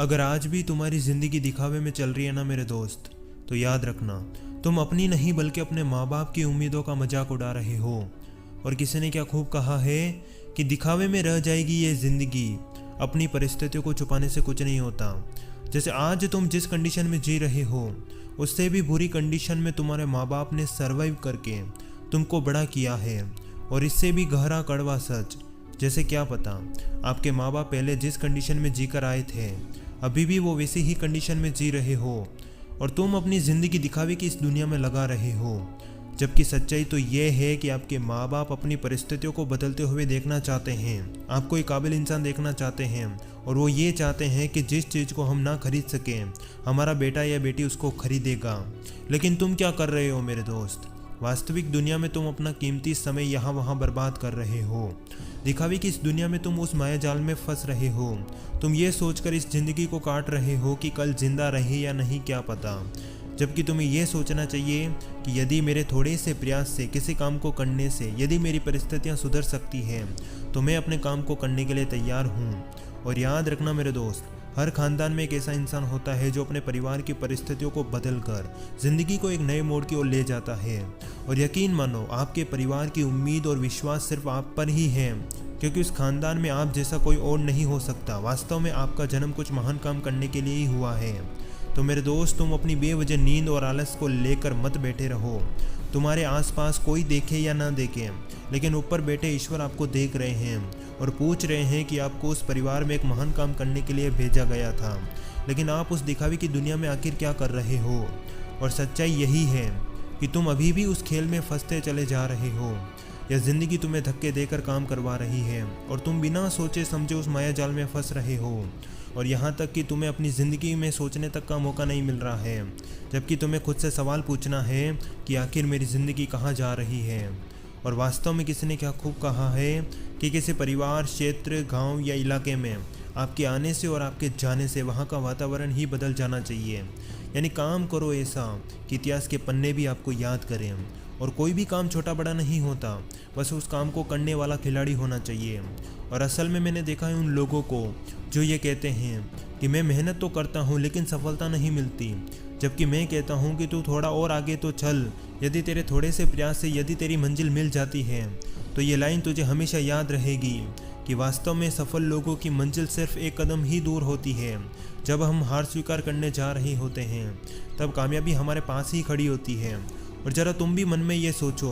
अगर आज भी तुम्हारी जिंदगी दिखावे में चल रही है ना मेरे दोस्त, तो याद रखना तुम अपनी नहीं बल्कि अपने माँ बाप की उम्मीदों का मजाक उड़ा रहे हो। और किसी ने क्या खूब कहा है कि दिखावे में रह जाएगी ये जिंदगी, अपनी परिस्थितियों को छुपाने से कुछ नहीं होता। जैसे आज तुम जिस कंडीशन में जी रहे हो, उससे भी बुरी कंडीशन में तुम्हारे माँ बाप ने सरवाइव करके तुमको बड़ा किया है। और इससे भी गहरा कड़वा सच, जैसे क्या पता आपके माँ बाप पहले जिस कंडीशन में जीकर आए थे अभी भी वो वैसी ही कंडीशन में जी रहे हो, और तुम अपनी ज़िंदगी दिखावे की इस दुनिया में लगा रहे हो। जबकि सच्चाई तो ये है कि आपके माँ बाप अपनी परिस्थितियों को बदलते हुए देखना चाहते हैं, आपको एक काबिल इंसान देखना चाहते हैं, और वो ये चाहते हैं कि जिस चीज़ को हम ना खरीद सकें हमारा बेटा या बेटी उसको खरीदेगा। लेकिन तुम क्या कर रहे हो मेरे दोस्त? वास्तविक दुनिया में तुम अपना कीमती समय यहाँ वहाँ बर्बाद कर रहे हो। दिखावे की इस दुनिया में तुम उस माया जाल में फंस रहे हो। तुम ये सोचकर इस जिंदगी को काट रहे हो कि कल जिंदा रहे या नहीं क्या पता, जबकि तुम्हें यह सोचना चाहिए कि यदि मेरे थोड़े से प्रयास से किसी काम को करने से यदि मेरी परिस्थितियाँ सुधर सकती हैं तो मैं अपने काम को करने के लिए तैयार हूँ। और याद रखना मेरे दोस्त, हर खानदान में एक ऐसा इंसान होता है जो अपने परिवार की परिस्थितियों को बदलकर जिंदगी को एक नए मोड़ की ओर ले जाता है। और यकीन मानो आपके परिवार की उम्मीद और विश्वास सिर्फ आप पर ही है, क्योंकि उस खानदान में आप जैसा कोई और नहीं हो सकता। वास्तव में आपका जन्म कुछ महान काम करने के लिए ही हुआ है। तो मेरे दोस्त, तुम अपनी बेवजह नींद और आलस को लेकर मत बैठे रहो। तुम्हारे आसपास कोई देखे या ना देखे, लेकिन ऊपर बैठे ईश्वर आपको देख रहे हैं और पूछ रहे हैं कि आपको उस परिवार में एक महान काम करने के लिए भेजा गया था, लेकिन आप उस दिखावे की दुनिया में आखिर क्या कर रहे हो? और सच्चाई यही है कि तुम अभी भी उस खेल में फंसते चले जा रहे हो, या ज़िंदगी तुम्हें धक्के देकर काम करवा रही है और तुम बिना सोचे समझे उस माया जाल में फंस रहे हो। और यहाँ तक कि तुम्हें अपनी ज़िंदगी में सोचने तक का मौका नहीं मिल रहा है, जबकि तुम्हें खुद से सवाल पूछना है कि आखिर मेरी ज़िंदगी कहाँ जा रही है। और वास्तव में किसी ने क्या खूब कहा है कि किसी परिवार, क्षेत्र, गांव या इलाके में आपके आने से और आपके जाने से वहाँ का वातावरण ही बदल जाना चाहिए। यानी काम करो ऐसा कि इतिहास के पन्ने भी आपको याद करें। और कोई भी काम छोटा बड़ा नहीं होता, बस उस काम को करने वाला खिलाड़ी होना चाहिए। और असल में मैंने देखा है उन लोगों को जो ये कहते हैं कि मैं मेहनत तो करता हूँ लेकिन सफलता नहीं मिलती, जबकि मैं कहता हूँ कि तू थोड़ा और आगे तो चल। यदि तेरे थोड़े से प्रयास से यदि तेरी मंजिल मिल जाती है तो ये लाइन तुझे हमेशा याद रहेगी कि वास्तव में सफल लोगों की मंजिल सिर्फ एक कदम ही दूर होती है। जब हम हार स्वीकार करने जा रहे होते हैं तब कामयाबी हमारे पास ही खड़ी होती है। और ज़रा तुम भी मन में ये सोचो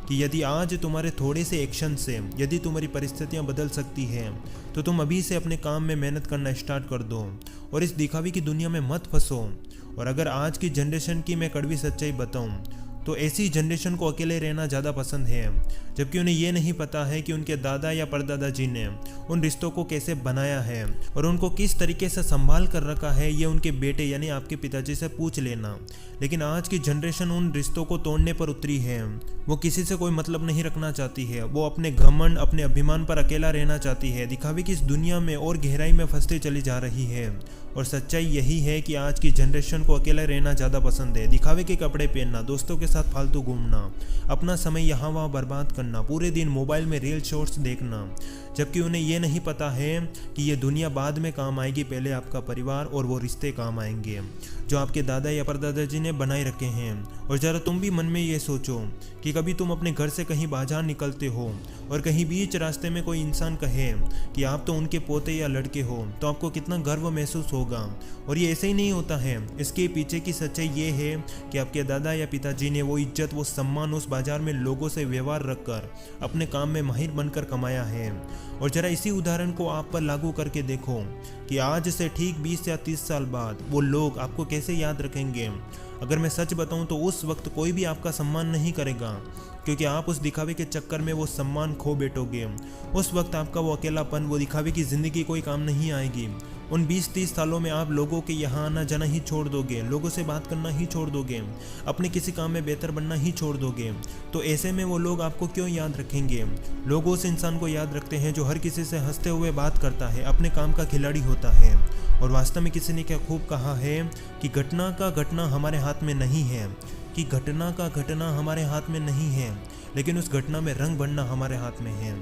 कि यदि आज तुम्हारे थोड़े से एक्शन से यदि तुम्हारी परिस्थितियां बदल सकती हैं तो तुम अभी से अपने काम में मेहनत करना स्टार्ट कर दो और इस दिखावे की दुनिया में मत फंसो। और अगर आज की जनरेशन की मैं कड़वी सच्चाई बताऊं तो ऐसी जनरेशन को अकेले रहना ज़्यादा पसंद है, जबकि उन्हें ये नहीं पता है कि उनके दादा या परदादा जी ने उन रिश्तों को कैसे बनाया है और उनको किस तरीके से संभाल कर रखा है। ये उनके बेटे यानी आपके पिताजी से पूछ लेना। लेकिन आज की जनरेशन उन रिश्तों को तोड़ने पर उतरी है। वो किसी से कोई मतलब नहीं रखना चाहती है, वो अपने घमंड, अपने अभिमान पर अकेला रहना चाहती है। दिखावे की इस दुनिया में और गहराई में फंसते चली जा रही है। और सच्चाई यही है कि आज की जनरेशन को अकेला रहना ज़्यादा पसंद है। दिखावे के कपड़े पहनना, दोस्तों के साथ फालतू घूमना, अपना समय यहाँ वहाँ बर्बाद करना, पूरे दिन मोबाइल में रील शॉर्ट्स देखना, जबकि उन्हें ये नहीं पता है कि ये दुनिया बाद में काम आएगी, पहले आपका परिवार और वो रिश्ते काम आएंगे जो आपके दादा या परदादा जी ने बनाए रखे हैं। और ज़रा तुम भी मन में ये सोचो कि कभी तुम अपने घर से कहीं बाजार निकलते हो और कहीं बीच रास्ते में कोई इंसान कहे कि आप तो उनके पोते या लड़के हो, तो आपको कितना गर्व महसूस होगा। और ये ऐसे ही नहीं होता है, इसके पीछे की सच्चाई ये है कि आपके दादा या पिताजी ने वो इज्जत, वो सम्मान उस बाजार में लोगों से व्यवहार रखकर अपने काम में माहिर बनकर कमाया है। और ज़रा इसी उदाहरण को आप पर लागू करके देखो कि आज से ठीक 20 या 30 साल बाद वो लोग आपको कैसे याद रखेंगे। अगर मैं सच बताऊं तो उस वक्त कोई भी आपका सम्मान नहीं करेगा, क्योंकि आप उस दिखावे के चक्कर में वो सम्मान खो बैठोगे। उस वक्त आपका वो अकेलापन, वो दिखावे की ज़िंदगी कोई काम नहीं आएगी। उन 20-30 सालों में आप लोगों के यहाँ आना जाना ही छोड़ दोगे, लोगों से बात करना ही छोड़ दोगे, अपने किसी काम में बेहतर बनना ही छोड़ दोगे। तो ऐसे में वो लोग आपको क्यों याद रखेंगे? लोग उस इंसान को याद रखते हैं जो हर किसी से हंसते हुए बात करता है, अपने काम का खिलाड़ी होता है। और वास्तव में किसी ने क्या खूब कहा है कि घटना का घटना हमारे हाथ में नहीं है, कि घटना का घटना हमारे हाथ में नहीं है, लेकिन उस घटना में रंग भरना हमारे हाथ में है।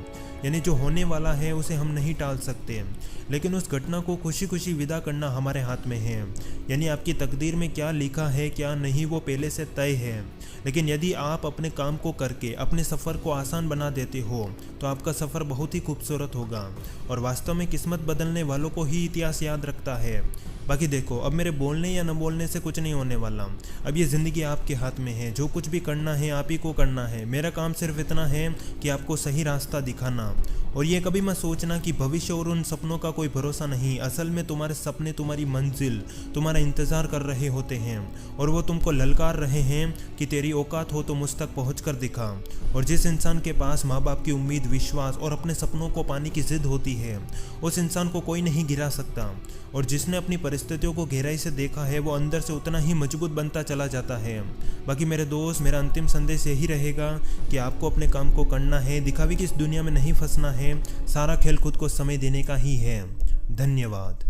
यानी जो होने वाला है उसे हम नहीं टाल सकते, लेकिन उस घटना को खुशी खुशी विदा करना हमारे हाथ में है। यानी आपकी तकदीर में क्या लिखा है क्या नहीं वो पहले से तय है, लेकिन यदि आप अपने काम को करके अपने सफ़र को आसान बना देते हो तो आपका सफ़र बहुत ही खूबसूरत होगा। और वास्तव में किस्मत बदलने वालों को ही इतिहास याद रखता है। बाकी देखो, अब मेरे बोलने या न बोलने से कुछ नहीं होने वाला। अब ये ज़िंदगी आपके हाथ में है, जो कुछ भी करना है आप ही को करना है। मेरा काम सिर्फ इतना है कि आपको सही रास्ता दिखाना। और ये कभी मत सोचना कि भविष्य और उन सपनों का कोई भरोसा नहीं। असल में तुम्हारे सपने तुम्हारी मंजिल तुम्हारा इंतज़ार कर रहे होते हैं, और वो तुमको ललकार रहे हैं कि तेरी औकात हो तो मुझ तक पहुँच कर दिखा। और जिस इंसान के पास माँ बाप की उम्मीद, विश्वास और अपने सपनों को पाने की जिद होती है, उस इंसान को कोई नहीं गिरा सकता। और जिसने अपनी परिस्थितियों को गहराई से देखा है वो अंदर से उतना ही मजबूत बनता चला जाता है। बाकी मेरे दोस्त, मेरा अंतिम संदेश यही रहेगा कि आपको अपने काम को करना है, दिखावे की इस दुनिया में नहीं फंसना है। सारा खेल खुद को समय देने का ही है। धन्यवाद।